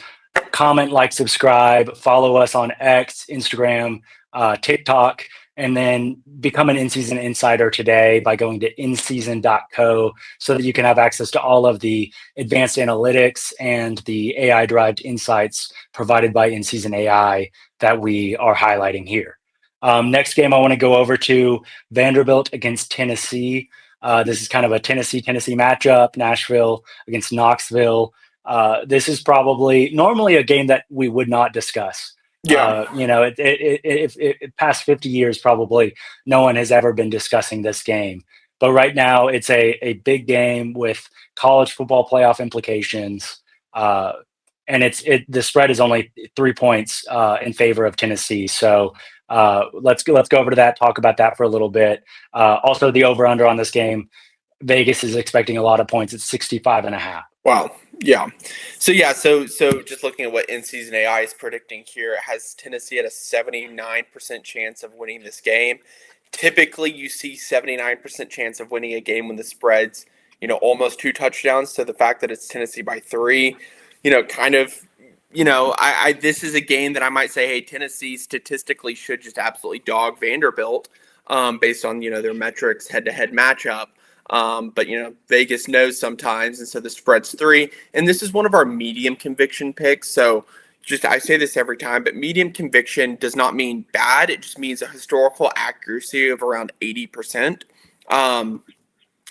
comment, like, subscribe, follow us on X, Instagram, TikTok, and then become an INSZN Insider today by going to INSZN.co so that you can have access to all of the advanced analytics and the AI-derived insights provided by INSZN AI that we are highlighting here. Next game I want to go over to Vanderbilt against Tennessee. This is kind of a Tennessee matchup, Nashville against Knoxville. This is probably normally a game that we would not discuss. Yeah. It past 50 years, probably no one has ever been discussing this game. But right now, it's a big game with college football playoff implications. And the spread is only 3 points in favor of Tennessee. So let's go over to that, talk about that for a little bit. Also, the over-under on this game, Vegas is expecting a lot of points. It's 65.5. Wow. Yeah. So just looking at what INSZN AI is predicting here, it has Tennessee at a 79% chance of winning this game. Typically, you see 79% chance of winning a game when the spread's, almost 2 touchdowns. So the fact that it's Tennessee by 3, this is a game that I might say, hey, Tennessee statistically should just absolutely dog Vanderbilt based on, their metrics head-to-head matchup. But Vegas knows sometimes, and so the spread's 3. And this is one of our medium conviction picks. So I say this every time, but medium conviction does not mean bad. It just means a historical accuracy of around 80%.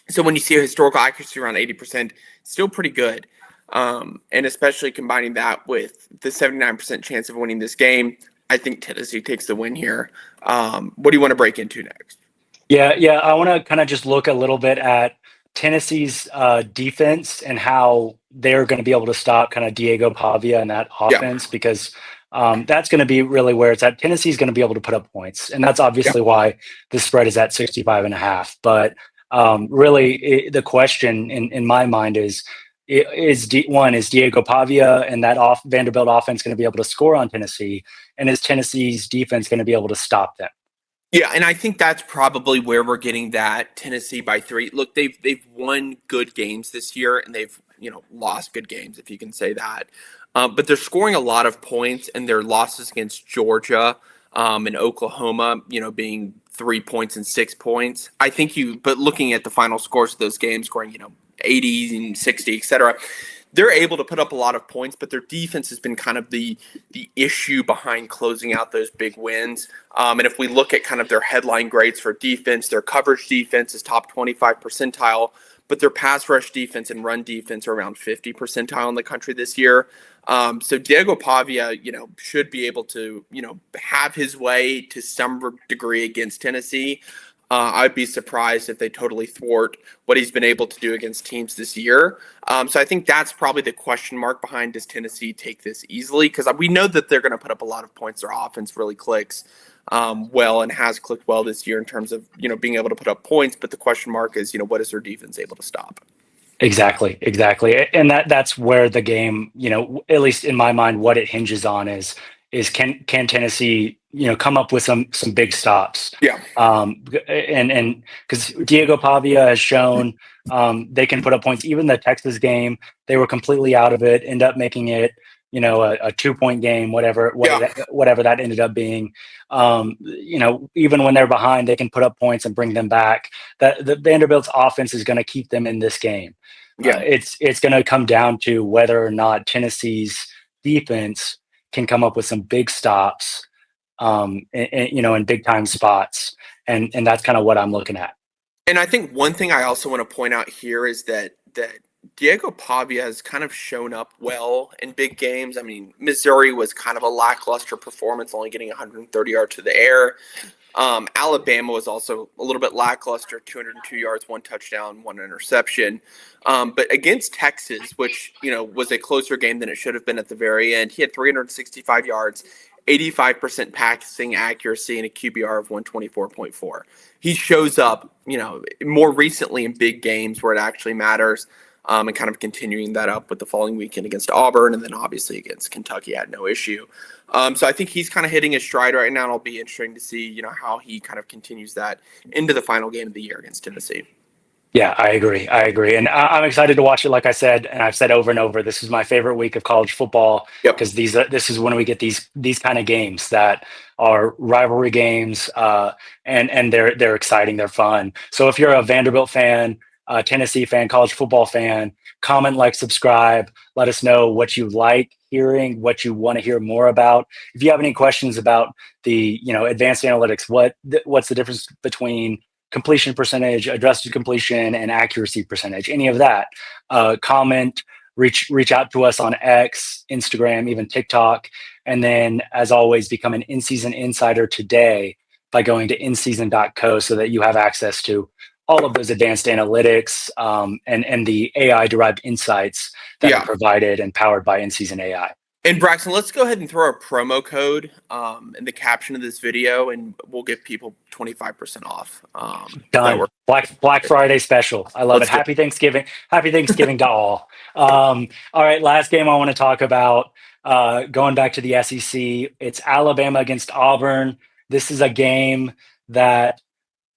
So when you see a historical accuracy around 80%, still pretty good. And especially combining that with the 79% chance of winning this game, I think Tennessee takes the win here. What do you want to break into next? Yeah. I want to kind of just look a little bit at Tennessee's defense and how they're going to be able to stop kind of Diego Pavia and that offense, because that's going to be really where it's at. Tennessee's going to be able to put up points, and that's obviously why the spread is at 65.5. But really, the question in my mind is Diego Pavia and that Vanderbilt offense going to be able to score on Tennessee, and is Tennessee's defense going to be able to stop them? Yeah, and I think that's probably where we're getting that Tennessee by 3. Look, they've won good games this year, and they've lost good games, if you can say that. But they're scoring a lot of points, and their losses against Georgia and Oklahoma, being 3 points and 6 points. I think but looking at the final scores of those games, scoring 80 and 60, etc. They're able to put up a lot of points, but their defense has been kind of the issue behind closing out those big wins. And if we look at kind of their headline grades for defense, their coverage defense is top 25 percentile, but their pass rush defense and run defense are around 50 percentile in the country this year. So Diego Pavia, should be able to, have his way to some degree against Tennessee. I'd be surprised if they totally thwart what he's been able to do against teams this year. So I think that's probably the question mark behind, does Tennessee take this easily? Because we know that they're going to put up a lot of points. Their offense really clicks well and has clicked well this year in terms of, being able to put up points. But the question mark is, what is their defense able to stop? Exactly. And that's where the game, at least in my mind, what it hinges on is can Tennessee, come up with some big stops. Yeah. And because Diego Pavia has shown they can put up points. Even the Texas game, they were completely out of it, end up making it, a 2-point game, whatever that ended up being. Even when they're behind, they can put up points and bring them back. The Vanderbilt's offense is going to keep them in this game. Yeah. It's going to come down to whether or not Tennessee's defense can come up with some big stops, in big time spots. And that's kind of what I'm looking at. And I think one thing I also want to point out here is that Diego Pavia has kind of shown up well in big games. I mean, Missouri was kind of a lackluster performance, only getting 130 yards to the air. Alabama was also a little bit lackluster, 202 yards, 1 touchdown, 1 interception. But against Texas, which, was a closer game than it should have been at the very end, he had 365 yards, 85% passing accuracy, and a QBR of 124.4. He shows up, more recently in big games where it actually matters, and kind of continuing that up with the following weekend against Auburn, and then obviously against Kentucky had no issue. So I think he's kind of hitting his stride right now, and it'll be interesting to see, how he kind of continues that into the final game of the year against Tennessee. Yeah, I agree. And I'm excited to watch it. Like I said, and I've said over and over, this is my favorite week of college football, because this is when we get these kind of games that are rivalry games, and they're exciting, they're fun. So if you're a Vanderbilt fan, Tennessee fan, college football fan, comment, like, subscribe. Let us know what you like hearing, what you want to hear more about. If you have any questions about the advanced analytics, what's the difference between completion percentage, adjusted completion, and accuracy percentage, any of that, comment, reach out to us on X, Instagram, even TikTok. And then, as always, become an in-season insider today by going to inseason.co so that you have access to all of those advanced analytics and the AI derived insights that are provided and powered by in-season AI. And Braxton, let's go ahead and throw a promo code in the caption of this video, and we'll give people 25% off. Done. Black Friday special. I love it. Happy Thanksgiving. Happy Thanksgiving to all. All right, last game I want to talk about, going back to the SEC, it's Alabama against Auburn. This is a game that,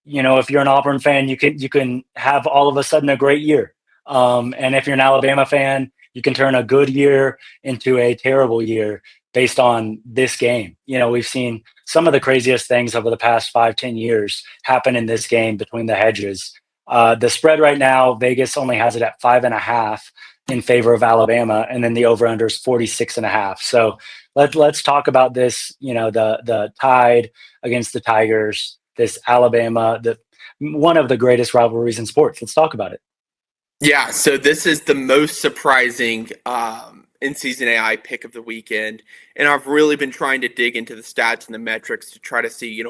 if you're an Auburn fan, you can have all of a sudden a great year. And if you're an Alabama fan, you can turn a good year into a terrible year based on this game. We've seen some of the craziest things over the past 5-10 years happen in this game between the hedges. The spread right now, Vegas only has it at 5.5 in favor of Alabama, and then the over/under is 46.5. So let's talk about this. The Tide against the Tigers. This Alabama, one of the greatest rivalries in sports. Let's talk about it. Yeah, so this is the most surprising in-season AI pick of the weekend, and I've really been trying to dig into the stats and the metrics to try to see,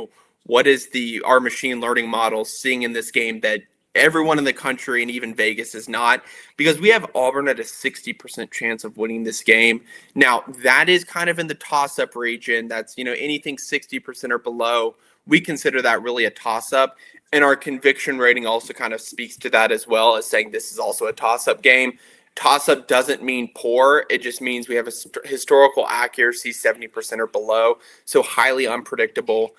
what is our machine learning model seeing in this game that everyone in the country and even Vegas is not, because we have Auburn at a 60% chance of winning this game. Now, that is kind of in the toss-up region. That's, anything 60% or below, we consider that really a toss-up. And our conviction rating also kind of speaks to that as well, as saying this is also a toss-up game. Toss-up doesn't mean poor. It just means we have a historical accuracy, 70% or below, so highly unpredictable.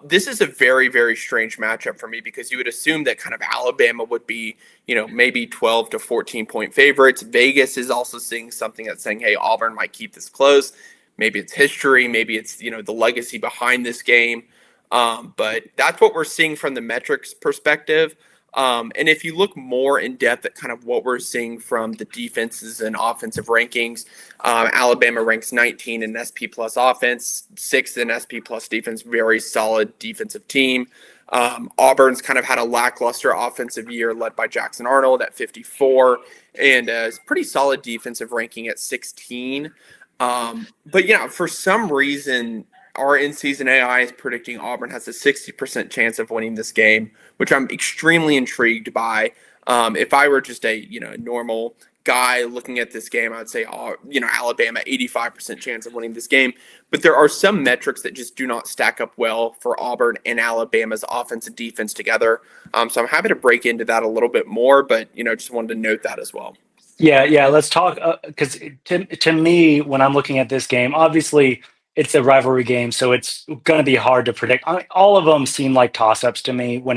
This is a very, very strange matchup for me, because you would assume that kind of Alabama would be, maybe 12 to 14-point favorites. Vegas is also seeing something that's saying, hey, Auburn might keep this close. Maybe it's history. Maybe it's, the legacy behind this game. But that's what we're seeing from the metrics perspective. And if you look more in depth at kind of what we're seeing from the defenses and offensive rankings, Alabama ranks 19 in SP plus offense, 6th in SP plus defense, very solid defensive team. Auburn's kind of had a lackluster offensive year led by Jackson Arnold at 54, and a pretty solid defensive ranking at 16. But for some reason, our in-season AI is predicting Auburn has a 60% chance of winning this game, which I'm extremely intrigued by. If I were just a normal guy looking at this game, I'd say Alabama 85% chance of winning this game. But there are some metrics that just do not stack up well for Auburn and Alabama's offense and defense together. So I'm happy to break into that a little bit more, but just wanted to note that as well. Yeah. Let's talk, because to me, when I'm looking at this game, obviously it's a rivalry game, so it's going to be hard to predict. All of them seem like toss-ups to me when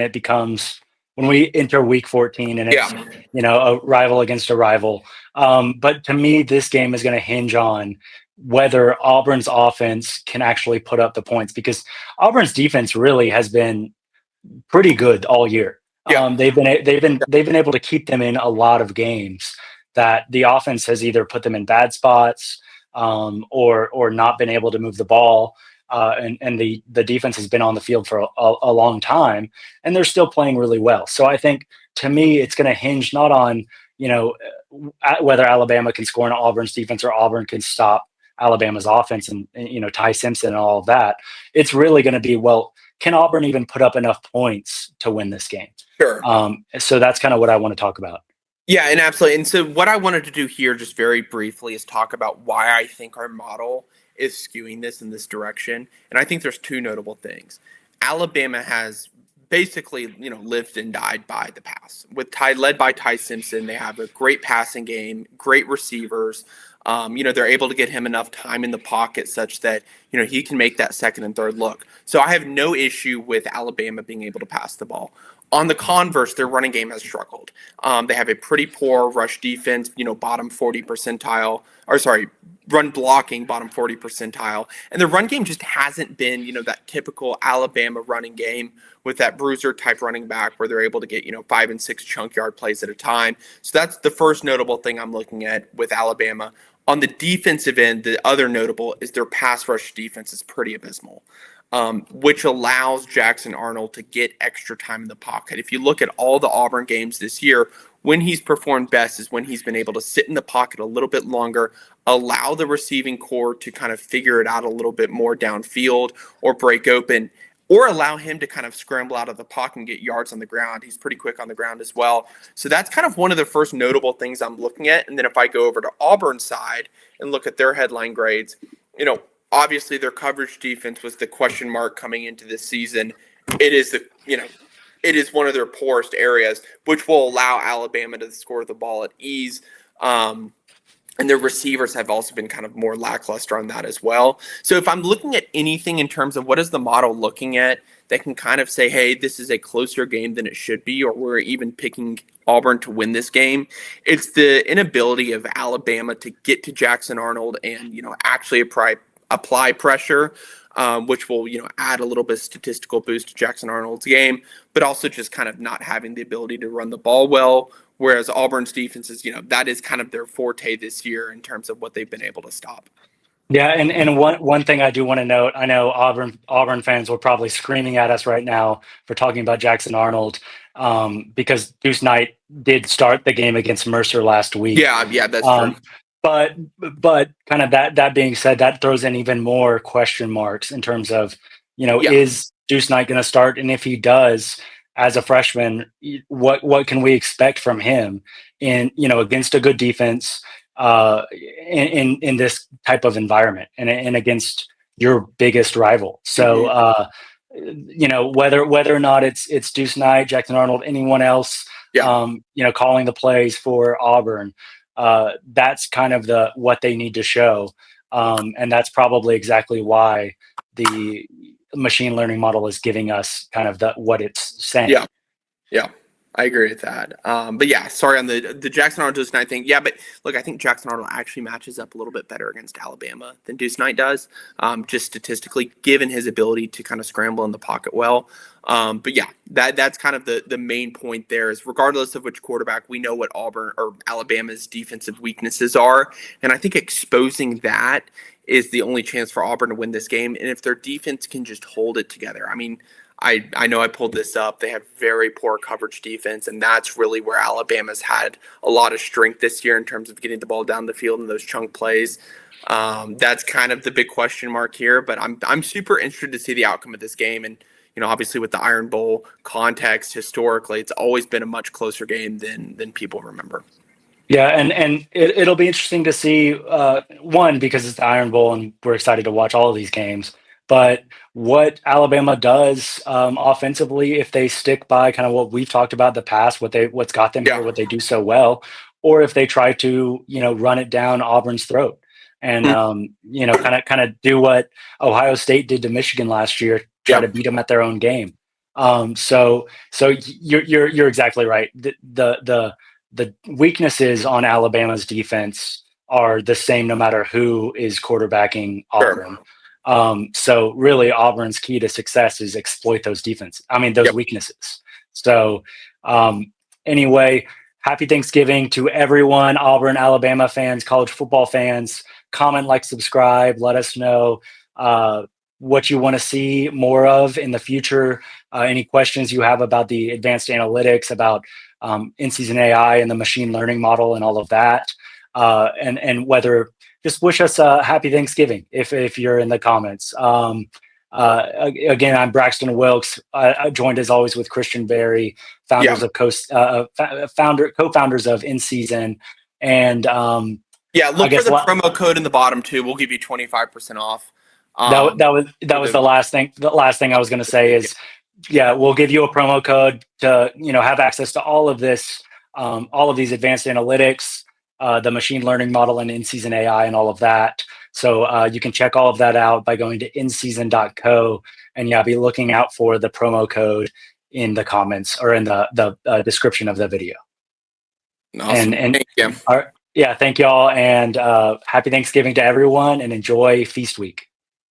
we enter week 14 and it's a rival against a rival. But to me, this game is going to hinge on whether Auburn's offense can actually put up the points, because Auburn's defense really has been pretty good all year. They've been able to keep them in a lot of games that the offense has either put them in bad spots, or not been able to move the ball, and the defense has been on the field for a long time, and they're still playing really well. So I think, to me, it's going to hinge not on whether Alabama can score in Auburn's defense or Auburn can stop Alabama's offense and Ty Simpson and all of that. It's really going to be, well, can Auburn even put up enough points to win this game? Sure. So that's kind of what I want to talk about. Yeah, and absolutely. And so what I wanted to do here just very briefly is talk about why I think our model is skewing this in this direction. And I think there's two notable things. Alabama has basically, lived and died by the pass. Led by Ty Simpson, they have a great passing game, great receivers. They're able to get him enough time in the pocket such that, he can make that second and third look. So I have no issue with Alabama being able to pass the ball. On the converse, their running game has struggled. They have a pretty poor rush defense, bottom 40 percentile, run blocking, bottom 40 percentile. And the run game just hasn't been, that typical Alabama running game with that bruiser type running back where they're able to get, 5 and 6 chunk yard plays at a time. So that's the first notable thing I'm looking at with Alabama. On the defensive end, the other notable is their pass rush defense is pretty abysmal. Which allows Jackson Arnold to get extra time in the pocket. If you look at all the Auburn games this year, when he's performed best is when he's been able to sit in the pocket a little bit longer, allow the receiving core to kind of figure it out a little bit more downfield or break open. or allow him to kind of scramble out of the pocket and get yards on the ground. He's pretty quick on the ground as well. So that's kind of one of the first notable things I'm looking at. And then if I go over to Auburn's side and look at their headline grades, obviously their coverage defense was the question mark coming into this season. It is it is one of their poorest areas, which will allow Alabama to score the ball at ease. And their receivers have also been kind of more lackluster on that as well. So if I'm looking at anything in terms of what is the model looking at that can kind of say, hey, this is a closer game than it should be, or we're even picking Auburn to win this game, it's the inability of Alabama to get to Jackson Arnold and, actually apply pressure, which will, add a little bit of statistical boost to Jackson Arnold's game, but also just kind of not having the ability to run the ball well. Whereas Auburn's defense is, that is kind of their forte this year in terms of what they've been able to stop. Yeah, and one thing I do want to note, I know Auburn fans were probably screaming at us right now for talking about Jackson Arnold, because Deuce Knight did start the game against Mercer last week. Yeah, that's true. But kind of that being said, that throws in even more question marks in terms of, is Deuce Knight going to start? And if he does, as a freshman, what can we expect from him in, against a good defense, in this type of environment and against your biggest rival? So, whether or not it's Deuce Knight, Jackson Arnold, anyone else, calling the plays for Auburn, that's kind of what they need to show. And that's probably exactly why the machine learning model is giving us kind of what it's saying. Yeah, I agree with that. But yeah, sorry on the Jackson Arnold Deuce Knight thing. Yeah, but look, I think Jackson Arnold actually matches up a little bit better against Alabama than Deuce Knight does, just statistically, given his ability to kind of scramble in the pocket well. But yeah, that's kind of the main point there is regardless of which quarterback, we know what Auburn or Alabama's defensive weaknesses are. And I think exposing that is the only chance for Auburn to win this game. And if their defense can just hold it together, I mean, I know I pulled this up. They have very poor coverage defense, and that's really where Alabama's had a lot of strength this year in terms of getting the ball down the field in those chunk plays. That's kind of the big question mark here, but I'm super interested to see the outcome of this game. And, obviously with the Iron Bowl context, historically, it's always been a much closer game than people remember. Yeah, and it'll be interesting to see, one, because it's the Iron Bowl and we're excited to watch all of these games, but what Alabama does offensively, if they stick by kind of what we've talked about in the past, what's got them here, what they do so well, or if they try to, run it down Auburn's throat and, kind of do what Ohio State did to Michigan last year, try to beat them at their own game. So you're exactly right. The weaknesses on Alabama's defense are the same no matter who is quarterbacking Auburn. So really Auburn's key to success is exploit those weaknesses. So anyway, happy Thanksgiving to everyone, Auburn, Alabama fans, college football fans. Comment, like, subscribe, let us know what you want to see more of in the future. Any questions you have about the advanced analytics, about INSZN AI and the machine learning model and all of that. And whether just wish us a happy Thanksgiving if you're in the comments. Again, I'm Braxton Wilkes. I joined as always with Christian Berry, co-founders of INSZN. And look for the promo code in the bottom too. We'll give you 25% off. That was the last thing. The last thing I was going to say is, we'll give you a promo code to have access to all of this, all of these advanced analytics, the machine learning model and INSZN AI and all of that. So you can check all of that out by going to inseason.co and be looking out for the promo code in the comments or in the description of the video. Awesome. And thank you. Thank you all, and happy Thanksgiving to everyone, and enjoy Feast Week.